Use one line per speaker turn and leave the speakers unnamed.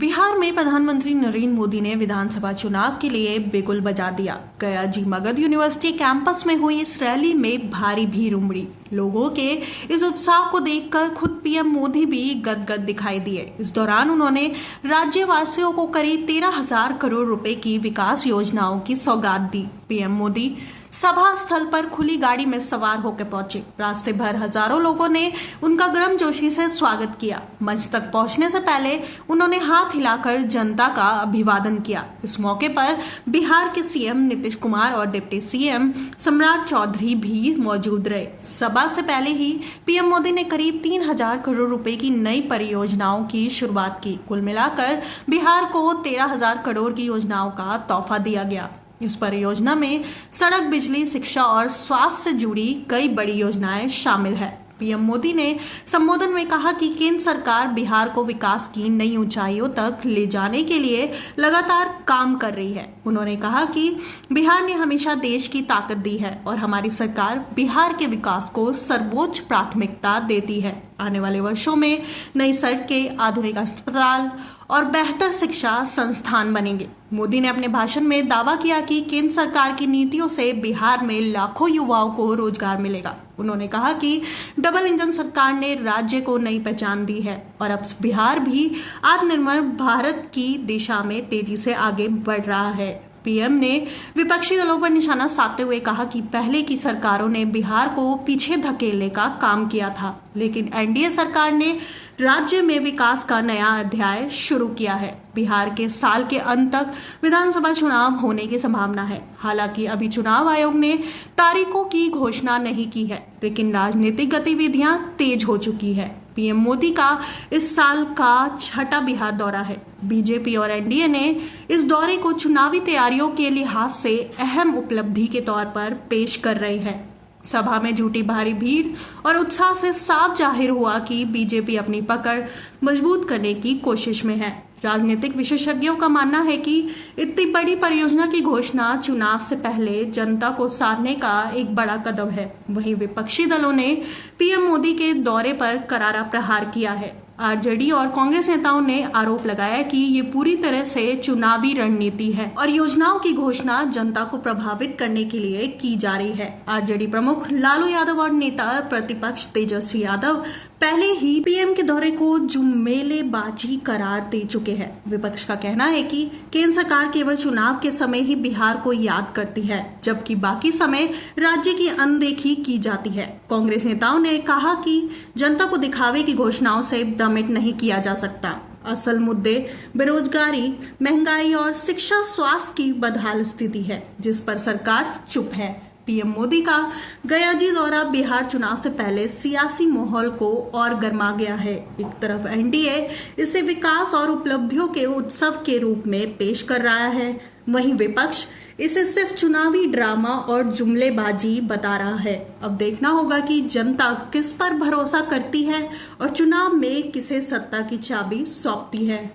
बिहार में प्रधानमंत्री नरेंद्र मोदी ने विधानसभा चुनाव के लिए बिगुल बजा दिया। गया जी मगध यूनिवर्सिटी कैंपस में हुई इस रैली में भारी भीड़ उमड़ी। लोगों के इस उत्साह को देखकर खुद पीएम मोदी भी गदगद दिखाई दिए। इस दौरान उन्होंने राज्यवासियों को करीब 13,000 करोड़ रुपए की विकास योजनाओं की सौगात दी। पीएम मोदी सभा स्थल पर खुली गाड़ी में सवार होकर पहुंचे। रास्ते भर हजारों लोगों ने उनका गर्मजोशी से स्वागत किया। मंच तक पहुंचने से पहले उन्होंने हाथ हिलाकर जनता का अभिवादन किया। इस मौके पर बिहार के सीएम नीतीश कुमार और डिप्टी सीएम सम्राट चौधरी भी मौजूद रहे। सभा से पहले ही पीएम मोदी ने करीब 3,000 करोड़ रुपए की नई परियोजनाओं की शुरुआत की। कुल मिलाकर बिहार को 13,000 करोड़ की योजनाओं का तोहफा दिया गया। इस परियोजना में सड़क, बिजली, शिक्षा और स्वास्थ्य से जुड़ी कई बड़ी योजनाएं शामिल है। पीएम मोदी ने संबोधन में कहा कि केंद्र सरकार बिहार को विकास की नई ऊंचाइयों तक ले जाने के लिए लगातार काम कर रही है। उन्होंने कहा कि बिहार ने हमेशा देश की ताकत दी है और हमारी सरकार बिहार के विकास को सर्वोच्च प्राथमिकता देती है। आने वाले वर्षों में नई सड़कें, आधुनिक अस्पताल और बेहतर शिक्षा संस्थान बनेंगे। मोदी ने अपने भाषण में दावा किया कि केंद्र सरकार की नीतियों से बिहार में लाखों युवाओं को रोजगार मिलेगा। उन्होंने कहा कि डबल इंजन सरकार ने राज्य को नई पहचान दी है और अब बिहार भी आत्मनिर्भर भारत की दिशा में तेजी से आगे बढ़ रहा है। पीएम ने विपक्षी दलों पर निशाना साधते हुए कहा कि पहले की सरकारों ने बिहार को पीछे धकेलने का काम किया था, लेकिन एनडीए सरकार ने राज्य में विकास का नया अध्याय शुरू किया है। बिहार के साल के अंत तक विधानसभा चुनाव होने की संभावना है। हालांकि अभी चुनाव आयोग ने तारीखों की घोषणा नहीं की है, लेकिन राजनीतिक गतिविधियां तेज हो चुकी है। पीएम मोदी का इस साल का छठा बिहार दौरा है। बीजेपी और एनडीए ने इस दौरे को चुनावी तैयारियों के लिहाज से अहम उपलब्धि के तौर पर पेश कर रहे हैं। सभा में जुटी भारी भीड़ और उत्साह से साफ जाहिर हुआ कि बीजेपी अपनी पकड़ मजबूत करने की कोशिश में है। राजनीतिक विशेषज्ञों का मानना है कि इतनी बड़ी परियोजना की घोषणा चुनाव से पहले जनता को साधने का एक बड़ा कदम है। वहीं विपक्षी दलों ने पीएम मोदी के दौरे पर करारा प्रहार किया है। आरजेडी और कांग्रेस नेताओं ने आरोप लगाया कि ये पूरी तरह से चुनावी रणनीति है और योजनाओं की घोषणा जनता को प्रभावित करने के लिए की जा रही है। आरजेडी प्रमुख लालू यादव और नेता प्रतिपक्ष तेजस्वी यादव पहले ही पीएम के दौरे को जुम्मेलेबाजी करार दे चुके हैं। विपक्ष का कहना है कि केंद्र सरकार केवल चुनाव के समय ही बिहार को याद करती है, जबकि बाकी समय राज्य की अनदेखी की जाती है। कांग्रेस नेताओं ने कहा कि जनता को दिखावे की घोषणाओं से भ्रमित नहीं किया जा सकता। असल मुद्दे बेरोजगारी, महंगाई और शिक्षा, स्वास्थ्य की बदहाल स्थिति है, जिस पर सरकार चुप है। पीएम मोदी का गया जी दौरा बिहार चुनाव से पहले सियासी माहौल को और गर्मा गया है। एक तरफ एनडीए इसे विकास और उपलब्धियों के उत्सव के रूप में पेश कर रहा है, वहीं विपक्ष इसे सिर्फ चुनावी ड्रामा और जुमलेबाजी बता रहा है। अब देखना होगा कि जनता किस पर भरोसा करती है और चुनाव में किसे सत्ता की चाबी सौंपती है।